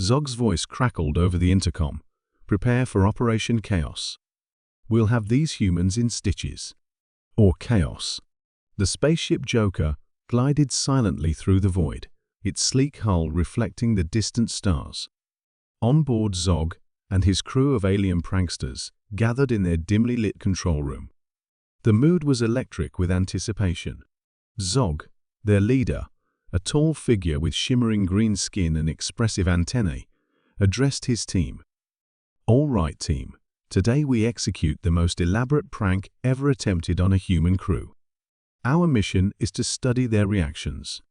Zog's voice crackled over the intercom. "Prepare for Operation Chaos. We'll have these humans in stitches." Or chaos. The spaceship Joker glided silently through the void, its sleek hull reflecting the distant stars. On board, Zog and his crew of alien pranksters gathered in their dimly lit control room. The mood was electric with anticipation. Zog, their leader, a tall figure with shimmering green skin and expressive antennae, addressed his team. "All right, team. Today we execute the most elaborate prank ever attempted on a human crew. Our mission is to study their reactions.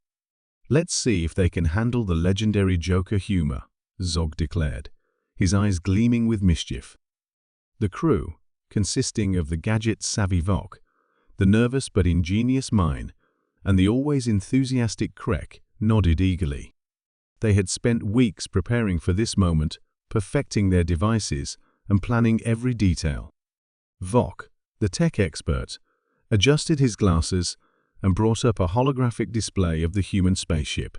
Let's see if they can handle the legendary Joker humor," Zog declared, his eyes gleaming with mischief. The crew, consisting of the gadget-savvy Vok, the nervous but ingenious Mine, and the always enthusiastic Krek, nodded eagerly. They had spent weeks preparing for this moment, perfecting their devices and planning every detail. Vok, the tech expert, adjusted his glasses and brought up a holographic display of the human spaceship.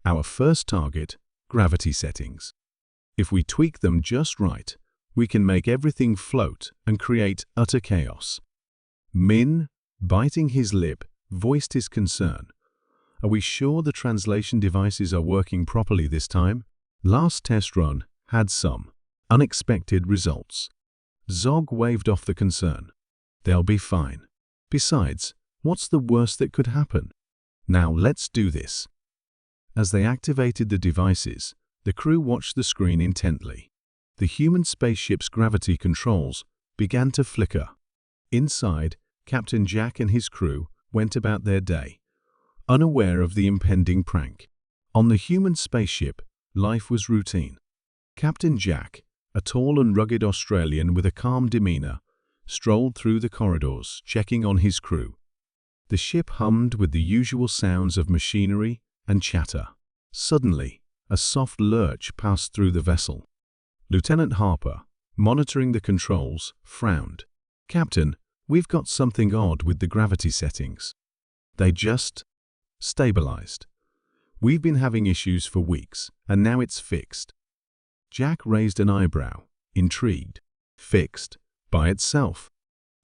"Our first target, gravity settings. If we tweak them just right, we can make everything float and create utter chaos." Min, biting his lip, voiced his concern. "Are we sure the translation devices are working properly this time? Last test run had some unexpected results." Zog waved off the concern. "They'll be fine. Besides, what's the worst that could happen? Now let's do this." As they activated the devices, the crew watched the screen intently. The human spaceship's gravity controls began to flicker. Inside, Captain Jack and his crew went about their day, unaware of the impending prank. On the human spaceship, life was routine. Captain Jack, a tall and rugged Australian with a calm demeanor, strolled through the corridors, checking on his crew. The ship hummed with the usual sounds of machinery and chatter. Suddenly, a soft lurch passed through the vessel. Lieutenant Harper, monitoring the controls, frowned. "Captain, we've got something odd with the gravity settings. They just stabilized. We've been having issues for weeks, and now it's fixed." Jack raised an eyebrow, intrigued. "Fixed? By itself?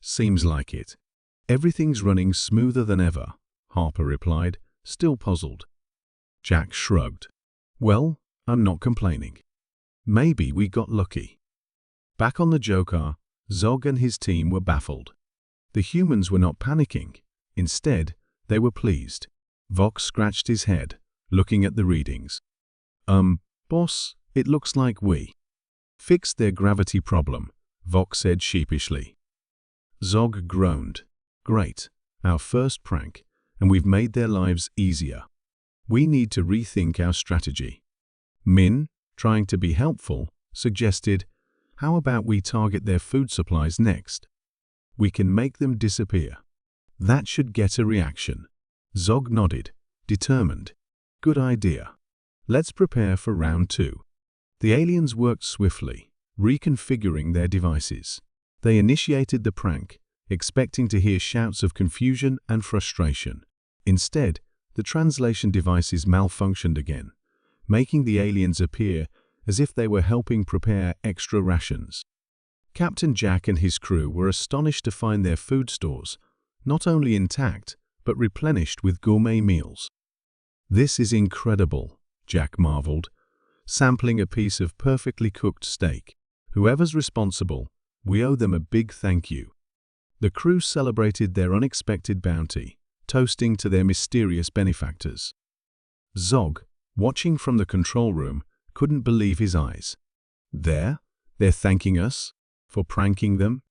Seems like it. Everything's running smoother than ever," Harper replied, still puzzled. Jack shrugged. "Well, I'm not complaining. Maybe we got lucky." Back on the Joker, Zog and his team were baffled. The humans were not panicking. Instead, they were pleased. Vok scratched his head, looking at the readings. Boss, it looks like we fixed their gravity problem," Vok said sheepishly. Zog groaned. "Great, our first prank, and we've made their lives easier. We need to rethink our strategy." Min, trying to be helpful, suggested, "How about we target their food supplies next? We can make them disappear. That should get a reaction." Zog nodded, determined. "Good idea. Let's prepare for round 2. The aliens worked swiftly, reconfiguring their devices. They initiated the prank, expecting to hear shouts of confusion and frustration. Instead, the translation devices malfunctioned again, making the aliens appear as if they were helping prepare extra rations. Captain Jack and his crew were astonished to find their food stores not only intact, but replenished with gourmet meals. "This is incredible," Jack marveled, sampling a piece of perfectly cooked steak. "Whoever's responsible, we owe them a big thank you." The crew celebrated their unexpected bounty, toasting to their mysterious benefactors. Zog, watching from the control room, couldn't believe his eyes. "They're thanking us for pranking them?"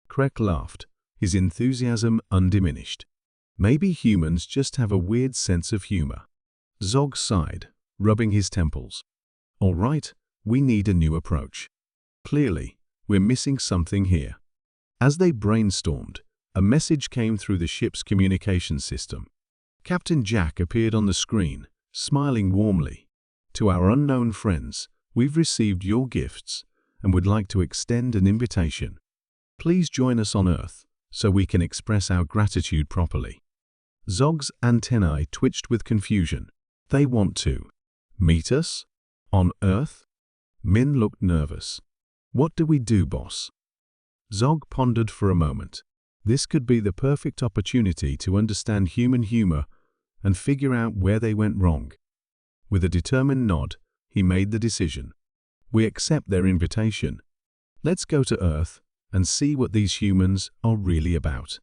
Krek laughed, his enthusiasm undiminished. "Maybe humans just have a weird sense of humor." Zog sighed, rubbing his temples. "All right, we need a new approach. Clearly, we're missing something here." As they brainstormed, a message came through the ship's communication system. Captain Jack appeared on the screen, smiling warmly. "To our unknown friends, we've received your gifts and would like to extend an invitation. Please join us on Earth so we can express our gratitude properly." Zog's antennae twitched with confusion. "They want to meet us? On Earth? Min looked nervous. What do we do, boss? Zog pondered for a moment. This could be the perfect opportunity to understand human humor and figure out where they went wrong. With a determined nod, he made the decision. We accept their invitation. Let's go to Earth and see what these humans are really about.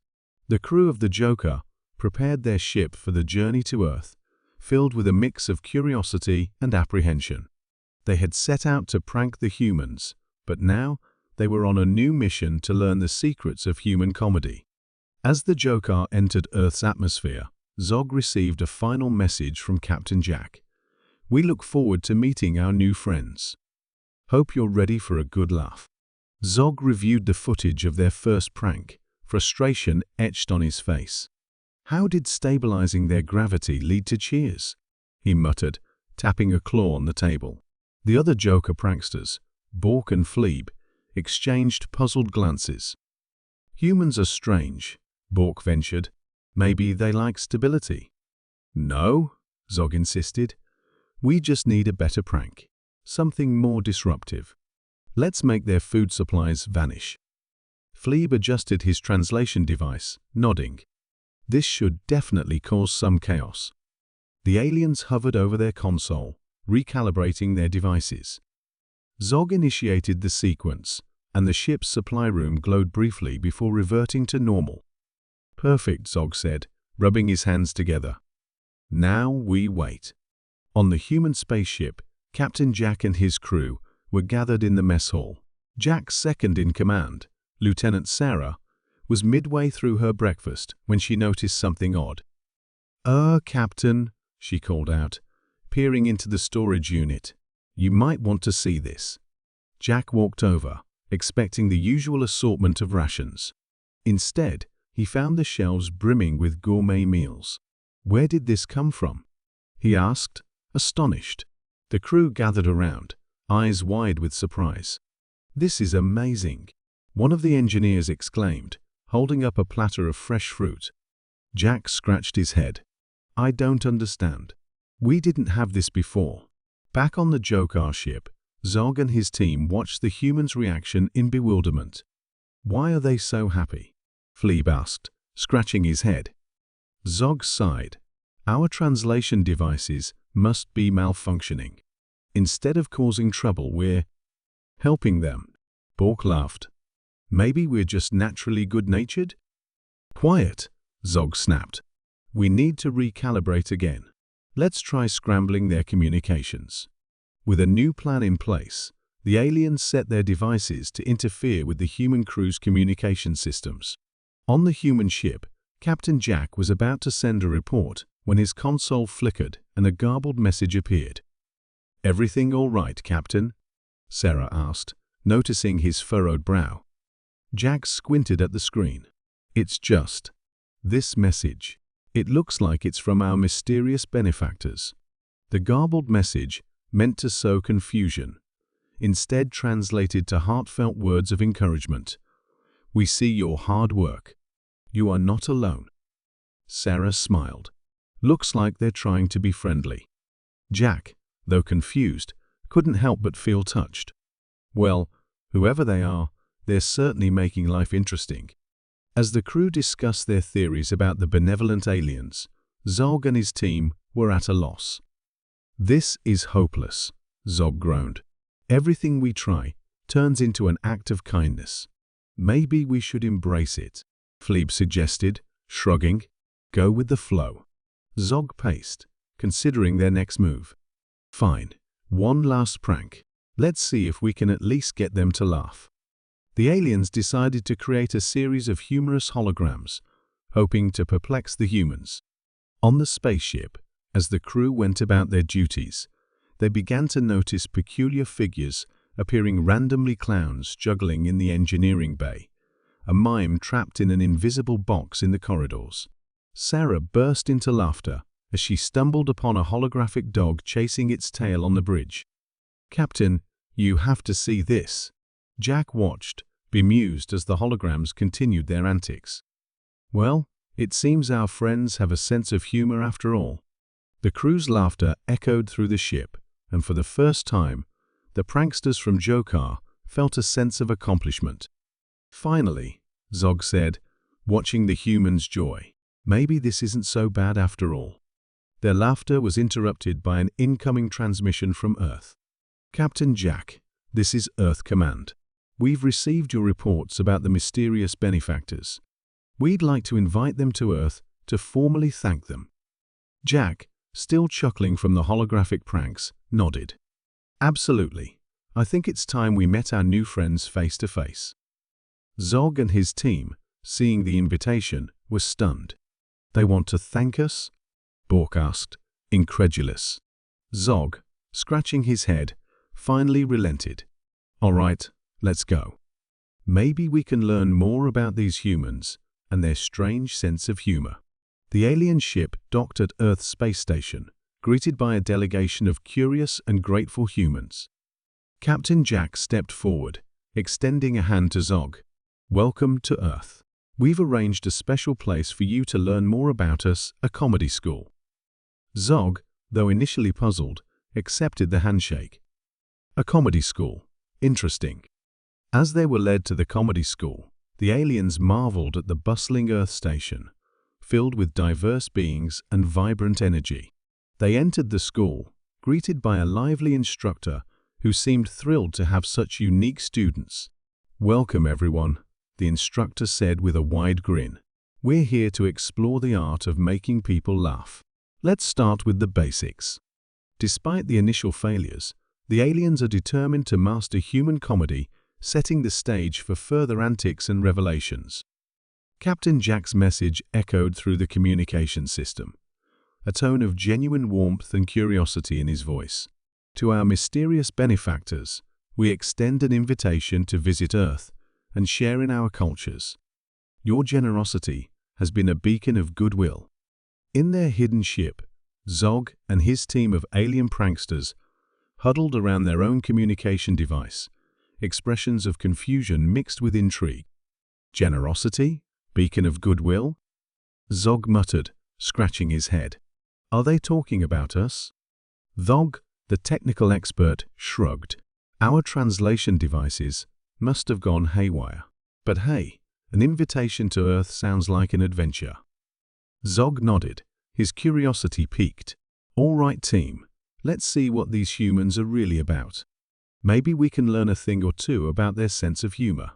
The crew of the Joker prepared their ship for the journey to Earth, filled with a mix of curiosity and apprehension. They had set out to prank the humans, but now they were on a new mission to learn the secrets of human comedy. As the Joker entered Earth's atmosphere, Zog received a final message from Captain Jack. We look forward to meeting our new friends. Hope you're ready for a good laugh. Zog reviewed the footage of their first prank, frustration etched on his face. How did stabilizing their gravity lead to cheers? He muttered, tapping a claw on the table. The other Joker pranksters, Bork and Fleeb, exchanged puzzled glances. Humans are strange, Bork ventured. Maybe they like stability. No, Zog insisted. We just need a better prank. Something more disruptive. Let's make their food supplies vanish. Fleeb adjusted his translation device, nodding. This should definitely cause some chaos. The aliens hovered over their console, recalibrating their devices. Zog initiated the sequence, and the ship's supply room glowed briefly before reverting to normal. Perfect, Zog said, rubbing his hands together. Now we wait. On the human spaceship, Captain Jack and his crew were gathered in the mess hall. Jack's second in command, Lieutenant Sarah, was midway through her breakfast when she noticed something odd. Captain, she called out, peering into the storage unit. You might want to see this. Jack walked over, expecting the usual assortment of rations. Instead, he found the shelves brimming with gourmet meals. Where did this come from? He asked, astonished. The crew gathered around, eyes wide with surprise. This is amazing, one of the engineers exclaimed, holding up a platter of fresh fruit. Jack scratched his head. I don't understand. We didn't have this before. Back on the Joker ship, Zog and his team watched the humans' reaction in bewilderment. Why are they so happy? Fleeb asked, scratching his head. Zog sighed. Our translation devices must be malfunctioning. Instead of causing trouble, we're helping them. Bork laughed. Maybe we're just naturally good-natured? Quiet, Zog snapped. We need to recalibrate again. Let's try scrambling their communications. With a new plan in place, the aliens set their devices to interfere with the human crew's communication systems. On the human ship, Captain Jack was about to send a report when his console flickered and a garbled message appeared. Everything all right, Captain? Sarah asked, noticing his furrowed brow. Jack squinted at the screen. It's just this message. It looks like it's from our mysterious benefactors. The garbled message, meant to sow confusion, instead translated to heartfelt words of encouragement. We see your hard work. You are not alone. Sarah smiled. Looks like they're trying to be friendly. Jack, though confused, couldn't help but feel touched. Well, whoever they are, they're certainly making life interesting. As the crew discussed their theories about the benevolent aliens, Zog and his team were at a loss. This is hopeless, Zog groaned. Everything we try turns into an act of kindness. Maybe we should embrace it, Fleeb suggested, shrugging. Go with the flow. Zog paced, considering their next move. Fine. One last prank. Let's see if we can at least get them to laugh. The aliens decided to create a series of humorous holograms, hoping to perplex the humans. On the spaceship, as the crew went about their duties, they began to notice peculiar figures appearing randomly: clowns juggling in the engineering bay, a mime trapped in an invisible box in the corridors. Sarah burst into laughter as she stumbled upon a holographic dog chasing its tail on the bridge. Captain, you have to see this. Jack watched, bemused as the holograms continued their antics. Well, it seems our friends have a sense of humor after all. The crew's laughter echoed through the ship, and for the first time, the pranksters from Jokar felt a sense of accomplishment. Finally, Zog said, watching the humans' joy, maybe this isn't so bad after all. Their laughter was interrupted by an incoming transmission from Earth. Captain Jack, this is Earth Command. We've received your reports about the mysterious benefactors. We'd like to invite them to Earth to formally thank them. Jack, still chuckling from the holographic pranks, nodded. Absolutely. I think it's time we met our new friends face to face. Zog and his team, seeing the invitation, were stunned. They want to thank us? Bork asked, incredulous. Zog, scratching his head, finally relented. All right, let's go. Maybe we can learn more about these humans and their strange sense of humor. The alien ship docked at Earth's space station, greeted by a delegation of curious and grateful humans. Captain Jack stepped forward, extending a hand to Zog. Welcome to Earth. We've arranged a special place for you to learn more about us, a comedy school. Zog, though initially puzzled, accepted the handshake. A comedy school. Interesting. As they were led to the comedy school, the aliens marveled at the bustling Earth station, filled with diverse beings and vibrant energy. They entered the school, greeted by a lively instructor who seemed thrilled to have such unique students. Welcome, everyone, the instructor said with a wide grin. We're here to explore the art of making people laugh. Let's start with the basics. Despite the initial failures, the aliens are determined to master human comedy, setting the stage for further antics and revelations. Captain Jack's message echoed through the communication system, a tone of genuine warmth and curiosity in his voice. To our mysterious benefactors, we extend an invitation to visit Earth and share in our cultures. Your generosity has been a beacon of goodwill. In their hidden ship, Zog and his team of alien pranksters huddled around their own communication device, expressions of confusion mixed with intrigue. Generosity? Beacon of goodwill? Zog muttered, scratching his head. Are they talking about us? Zog, the technical expert, shrugged. Our translation devices must have gone haywire. But hey, an invitation to Earth sounds like an adventure. Zog nodded, his curiosity piqued. All right, team, let's see what these humans are really about. Maybe we can learn a thing or two about their sense of humor.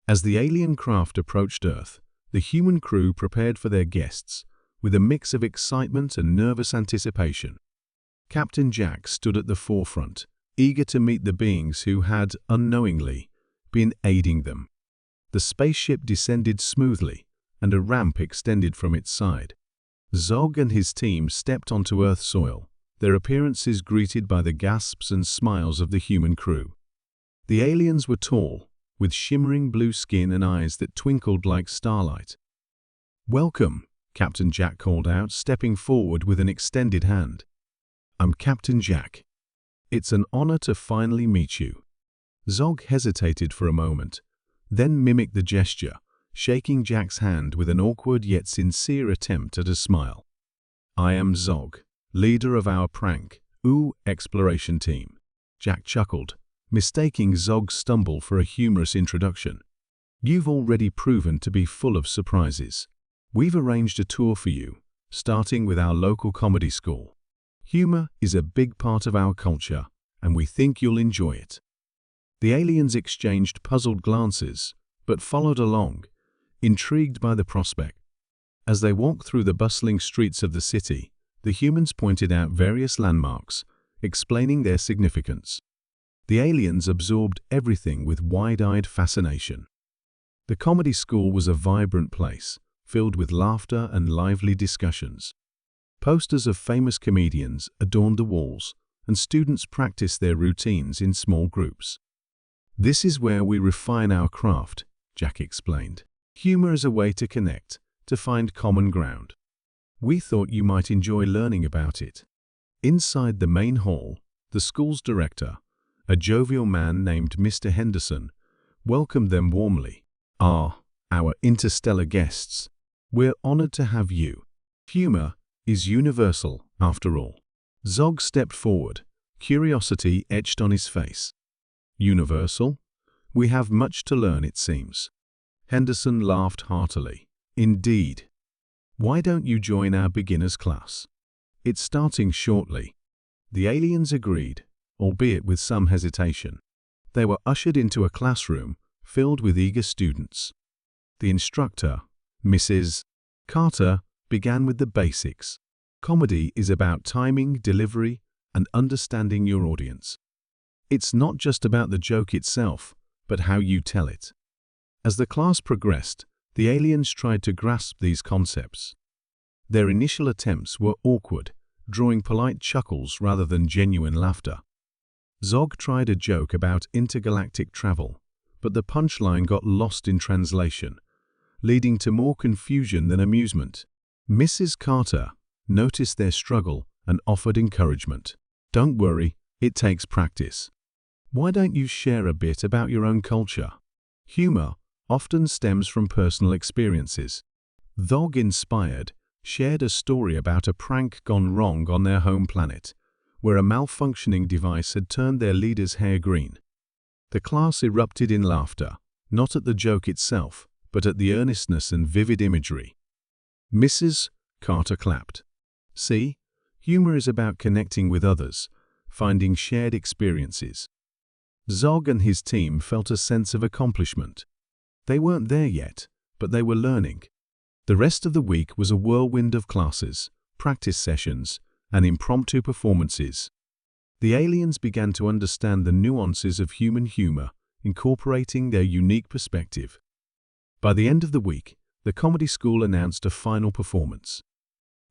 As the alien craft approached Earth, the human crew prepared for their guests with a mix of excitement and nervous anticipation. Captain Jack stood at the forefront, eager to meet the beings who had, unknowingly, been aiding them. The spaceship descended smoothly, and a ramp extended from its side. Zog and his team stepped onto Earth soil, their appearances greeted by the gasps and smiles of the human crew. The aliens were tall, with shimmering blue skin and eyes that twinkled like starlight. Welcome, Captain Jack called out, stepping forward with an extended hand. I'm Captain Jack. It's an honor to finally meet you. Zog hesitated for a moment, then mimicked the gesture, shaking Jack's hand with an awkward yet sincere attempt at a smile. I am Zog, leader of our prank, exploration team. Jack chuckled, mistaking Zog's stumble for a humorous introduction. You've already proven to be full of surprises. We've arranged a tour for you, starting with our local comedy school. Humor is a big part of our culture, and we think you'll enjoy it. The aliens exchanged puzzled glances, but followed along, intrigued by the prospect. As they walked through the bustling streets of the city, the humans pointed out various landmarks, explaining their significance. The aliens absorbed everything with wide-eyed fascination. The comedy school was a vibrant place, filled with laughter and lively discussions. Posters of famous comedians adorned the walls, and students practiced their routines in small groups. This is where we refine our craft, Jack explained. Humor is a way to connect, to find common ground. We thought you might enjoy learning about it. Inside the main hall, the school's director, a jovial man named Mr. Henderson, welcomed them warmly. Our interstellar guests, we're honored to have you. Humor is universal, after all. Zog stepped forward, curiosity etched on his face. Universal? We have much to learn, it seems. Henderson laughed heartily. Indeed. Why don't you join our beginners class? It's starting shortly. The aliens agreed, albeit with some hesitation. They were ushered into a classroom filled with eager students. The instructor, Mrs. Carter, began with the basics. Comedy is about timing, delivery, and understanding your audience. It's not just about the joke itself, but how you tell it. As the class progressed, the aliens tried to grasp these concepts. Their initial attempts were awkward, drawing polite chuckles rather than genuine laughter. Zog tried a joke about intergalactic travel, but the punchline got lost in translation, leading to more confusion than amusement. Mrs. Carter noticed their struggle and offered encouragement. Don't worry, it takes practice. Why don't you share a bit about your own culture? Humor often stems from personal experiences. Zog, inspired, shared a story about a prank gone wrong on their home planet, where a malfunctioning device had turned their leader's hair green. The class erupted in laughter, not at the joke itself, but at the earnestness and vivid imagery. Mrs. Carter clapped. See, humor is about connecting with others, finding shared experiences. Zog and his team felt a sense of accomplishment. They weren't there yet, but they were learning. The rest of the week was a whirlwind of classes, practice sessions, and impromptu performances. The aliens began to understand the nuances of human humor, incorporating their unique perspective. By the end of the week, the comedy school announced a final performance.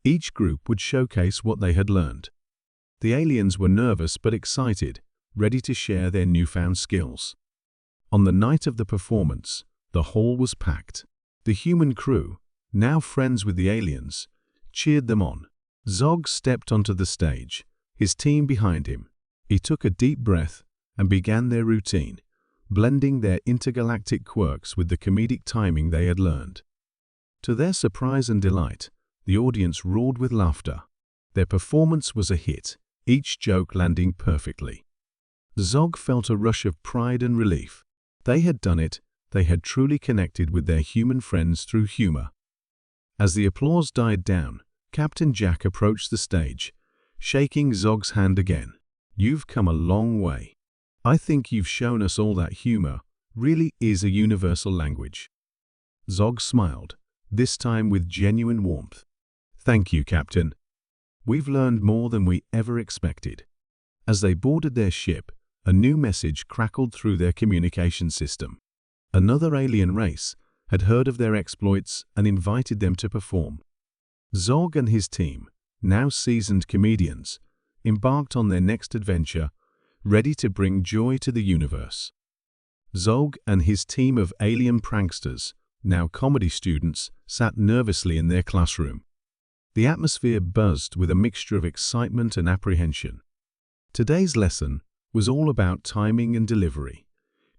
Each group would showcase what they had learned. The aliens were nervous but excited, ready to share their newfound skills. On the night of the performance, the hall was packed. The human crew, now friends with the aliens, cheered them on. Zog stepped onto the stage, his team behind him. He took a deep breath and began their routine, blending their intergalactic quirks with the comedic timing they had learned. To their surprise and delight, the audience roared with laughter. Their performance was a hit, each joke landing perfectly. Zog felt a rush of pride and relief. They had done it. They had truly connected with their human friends through humor. As the applause died down, Captain Jack approached the stage, shaking Zog's hand again. You've come a long way. I think you've shown us all that humor really is a universal language. Zog smiled, this time with genuine warmth. Thank you, Captain. We've learned more than we ever expected. As they boarded their ship, a new message crackled through their communication system. Another alien race had heard of their exploits and invited them to perform. Zog and his team, now seasoned comedians, embarked on their next adventure, ready to bring joy to the universe. Zog and his team of alien pranksters, now comedy students, sat nervously in their classroom. The atmosphere buzzed with a mixture of excitement and apprehension. Today's lesson was all about timing and delivery,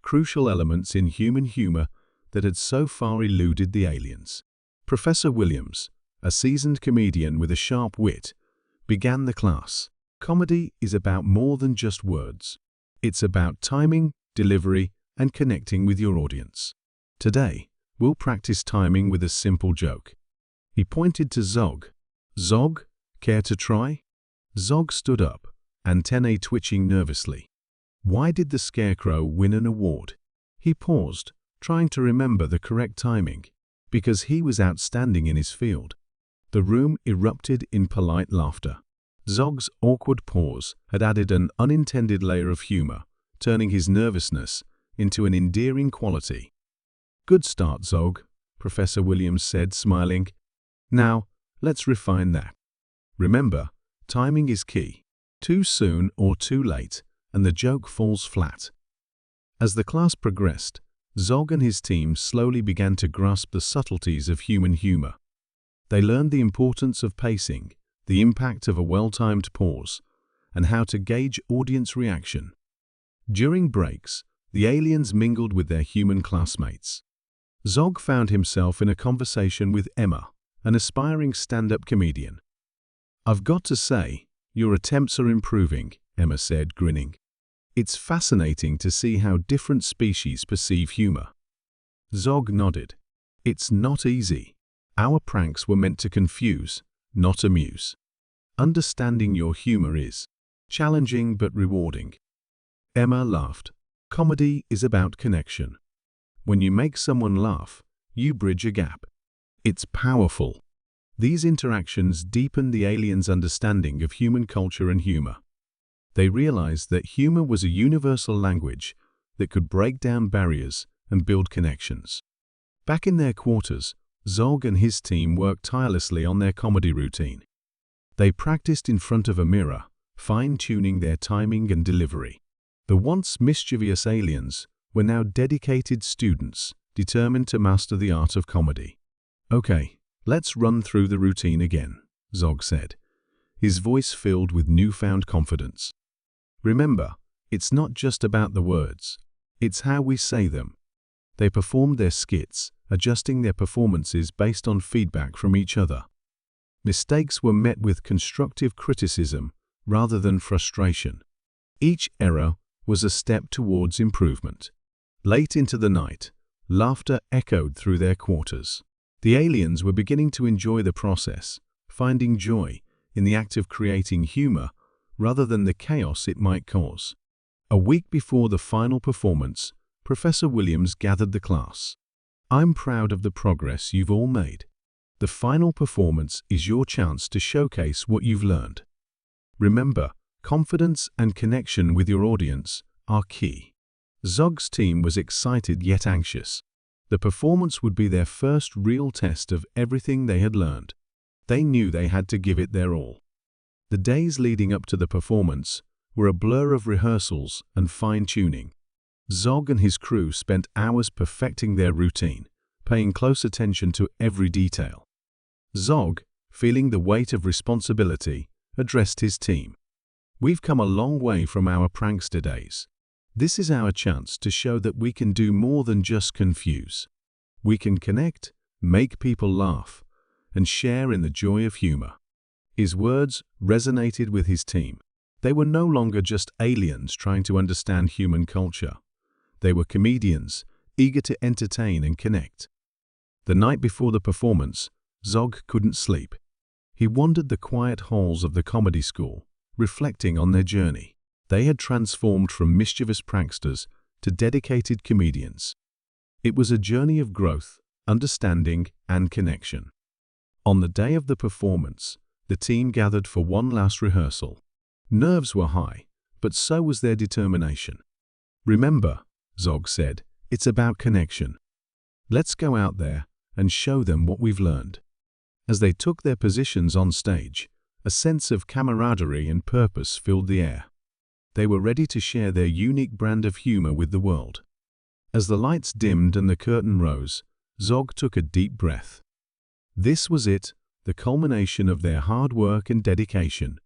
crucial elements in human humor that had so far eluded the aliens. Professor Williams, a seasoned comedian with a sharp wit, began the class. Comedy is about more than just words. It's about timing, delivery, and connecting with your audience. Today, we'll practice timing with a simple joke. He pointed to Zog. Zog, care to try? Zog stood up, antennae twitching nervously. Why did the scarecrow win an award? He paused, trying to remember the correct timing, because he was outstanding in his field. The room erupted in polite laughter. Zog's awkward pause had added an unintended layer of humor, turning his nervousness into an endearing quality. Good start, Zog, Professor Williams said, smiling. Now, let's refine that. Remember, timing is key. Too soon or too late, and the joke falls flat. As the class progressed, Zog and his team slowly began to grasp the subtleties of human humor. They learned the importance of pacing, the impact of a well-timed pause, and how to gauge audience reaction. During breaks, the aliens mingled with their human classmates. Zog found himself in a conversation with Emma, an aspiring stand-up comedian. I've got to say, your attempts are improving, Emma said, grinning. It's fascinating to see how different species perceive humor. Zog nodded. It's not easy. Our pranks were meant to confuse, not amuse. Understanding your humor is challenging but rewarding. Emma laughed. Comedy is about connection. When you make someone laugh, you bridge a gap. It's powerful. These interactions deepened the aliens' understanding of human culture and humor. They realized that humor was a universal language that could break down barriers and build connections. Back in their quarters, Zog and his team worked tirelessly on their comedy routine. They practiced in front of a mirror, fine-tuning their timing and delivery. The once mischievous aliens were now dedicated students, determined to master the art of comedy. Okay, let's run through the routine again, Zog said, his voice filled with newfound confidence. Remember, it's not just about the words, it's how we say them. They performed their skits, adjusting their performances based on feedback from each other. Mistakes were met with constructive criticism rather than frustration. Each error was a step towards improvement. Late into the night, laughter echoed through their quarters. The aliens were beginning to enjoy the process, finding joy in the act of creating humor rather than the chaos it might cause. A week before the final performance, Professor Williams gathered the class. I'm proud of the progress you've all made. The final performance is your chance to showcase what you've learned. Remember, confidence and connection with your audience are key. Zog's team was excited yet anxious. The performance would be their first real test of everything they had learned. They knew they had to give it their all. The days leading up to the performance were a blur of rehearsals and fine-tuning. Zog and his crew spent hours perfecting their routine, paying close attention to every detail. Zog, feeling the weight of responsibility, addressed his team. We've come a long way from our prankster days. This is our chance to show that we can do more than just confuse. We can connect, make people laugh, and share in the joy of humor. His words resonated with his team. They were no longer just aliens trying to understand human culture. They were comedians, eager to entertain and connect. The night before the performance, Zog couldn't sleep. He wandered the quiet halls of the comedy school, reflecting on their journey. They had transformed from mischievous pranksters to dedicated comedians. It was a journey of growth, understanding, and connection. On the day of the performance, the team gathered for one last rehearsal. Nerves were high, but so was their determination. Remember, Zog said, it's about connection. Let's go out there and show them what we've learned. As they took their positions on stage, a sense of camaraderie and purpose filled the air. They were ready to share their unique brand of humor with the world. As the lights dimmed and the curtain rose, Zog took a deep breath. This was it, the culmination of their hard work and dedication.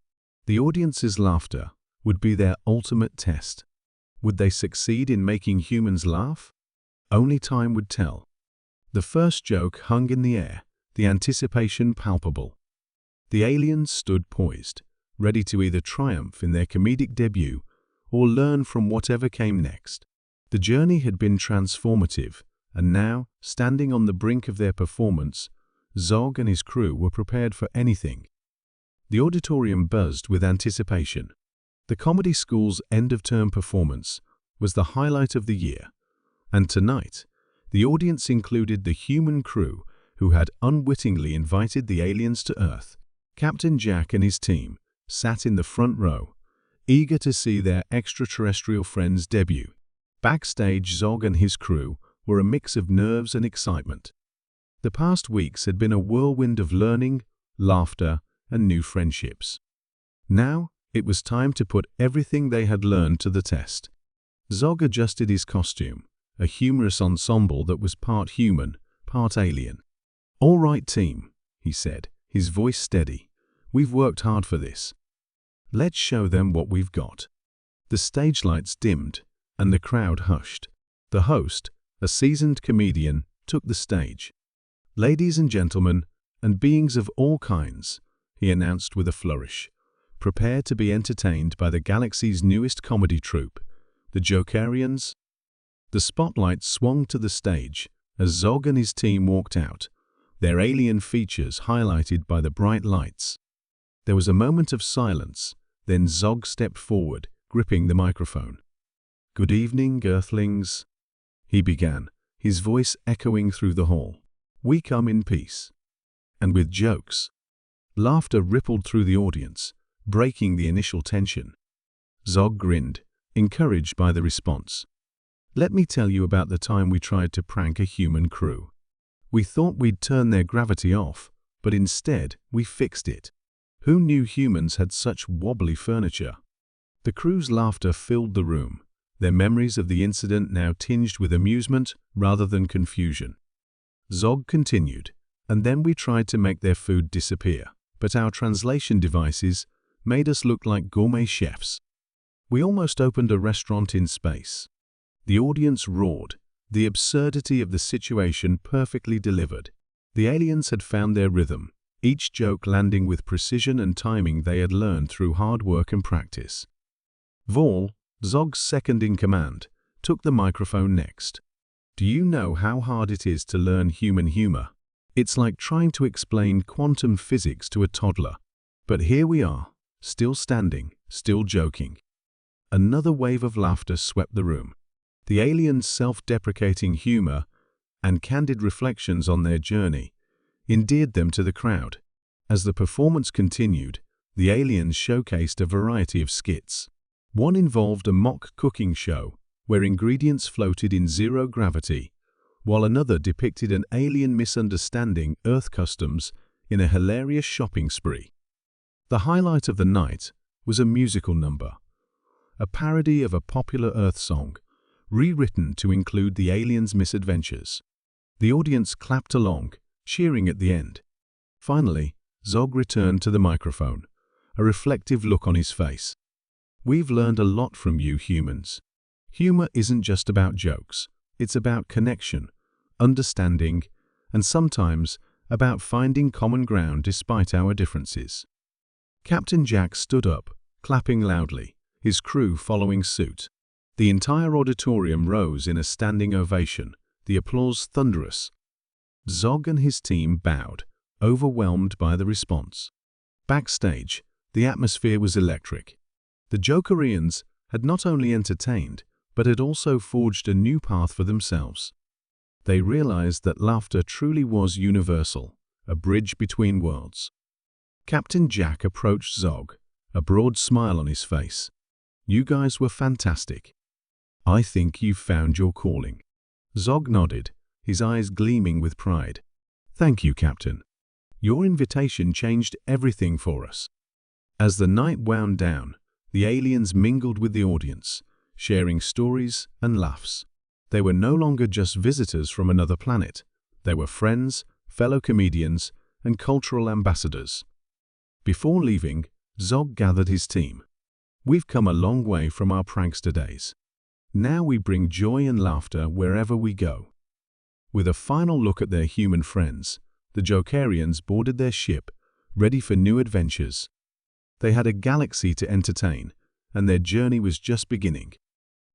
The audience's laughter would be their ultimate test. Would they succeed in making humans laugh? Only time would tell. The first joke hung in the air, the anticipation palpable. The aliens stood poised, ready to either triumph in their comedic debut or learn from whatever came next. The journey had been transformative, and now, standing on the brink of their performance, Zog and his crew were prepared for anything. The auditorium buzzed with anticipation. The comedy school's end-of-term performance was the highlight of the year, and tonight, the audience included the human crew who had unwittingly invited the aliens to Earth. Captain Jack and his team sat in the front row, eager to see their extraterrestrial friends debut. Backstage, Zog and his crew were a mix of nerves and excitement. The past weeks had been a whirlwind of learning, laughter, and new friendships. Now, it was time to put everything they had learned to the test. Zog adjusted his costume, a humorous ensemble that was part human, part alien. "All right, team," he said, his voice steady. "We've worked hard for this. Let's show them what we've got." The stage lights dimmed, and the crowd hushed. The host, a seasoned comedian, took the stage. "Ladies and gentlemen, and beings of all kinds," he announced with a flourish, prepare to be entertained by the galaxy's newest comedy troupe, the Jokerians. The spotlight swung to the stage as Zog and his team walked out, their alien features highlighted by the bright lights. There was a moment of silence, then Zog stepped forward, gripping the microphone. "Good evening, Earthlings," he began, his voice echoing through the hall. "We come in peace." And with jokes. Laughter rippled through the audience, breaking the initial tension. Zog grinned, encouraged by the response. "Let me tell you about the time we tried to prank a human crew. We thought we'd turn their gravity off, but instead we fixed it. Who knew humans had such wobbly furniture?" The crew's laughter filled the room, their memories of the incident now tinged with amusement rather than confusion. Zog continued, "And then we tried to make their food disappear, but our translation devices made us look like gourmet chefs. We almost opened a restaurant in space." The audience roared, the absurdity of the situation perfectly delivered. The aliens had found their rhythm, each joke landing with precision and timing they had learned through hard work and practice. Vol, Zog's second-in-command, took the microphone next. "Do you know how hard it is to learn human humor? It's like trying to explain quantum physics to a toddler. But here we are, still standing, still joking." Another wave of laughter swept the room. The aliens' self-deprecating humor and candid reflections on their journey endeared them to the crowd. As the performance continued, the aliens showcased a variety of skits. One involved a mock cooking show where ingredients floated in zero gravity, while another depicted an alien misunderstanding Earth customs in a hilarious shopping spree. The highlight of the night was a musical number, a parody of a popular Earth song, rewritten to include the aliens' misadventures. The audience clapped along, cheering at the end. Finally, Zog returned to the microphone, a reflective look on his face. "We've learned a lot from you humans. Humor isn't just about jokes. It's about connection, understanding, and sometimes about finding common ground despite our differences." Captain Jack stood up, clapping loudly, his crew following suit. The entire auditorium rose in a standing ovation, the applause thunderous. Zog and his team bowed, overwhelmed by the response. Backstage, the atmosphere was electric. The Jokerians had not only entertained, but had also forged a new path for themselves. They realized that laughter truly was universal, a bridge between worlds. Captain Jack approached Zog, a broad smile on his face. "You guys were fantastic. I think you've found your calling." Zog nodded, his eyes gleaming with pride. "Thank you, Captain. Your invitation changed everything for us." As the night wound down, the aliens mingled with the audience, sharing stories and laughs. They were no longer just visitors from another planet. They were friends, fellow comedians, and cultural ambassadors. Before leaving, Zog gathered his team. "We've come a long way from our prankster days. Now we bring joy and laughter wherever we go." With a final look at their human friends, the Jokerians boarded their ship, ready for new adventures. They had a galaxy to entertain, and their journey was just beginning.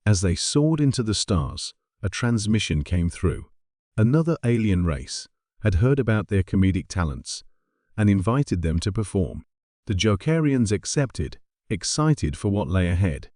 As they soared into the stars, a transmission came through. Another alien race had heard about their comedic talents and invited them to perform. The Jokerians accepted, excited for what lay ahead.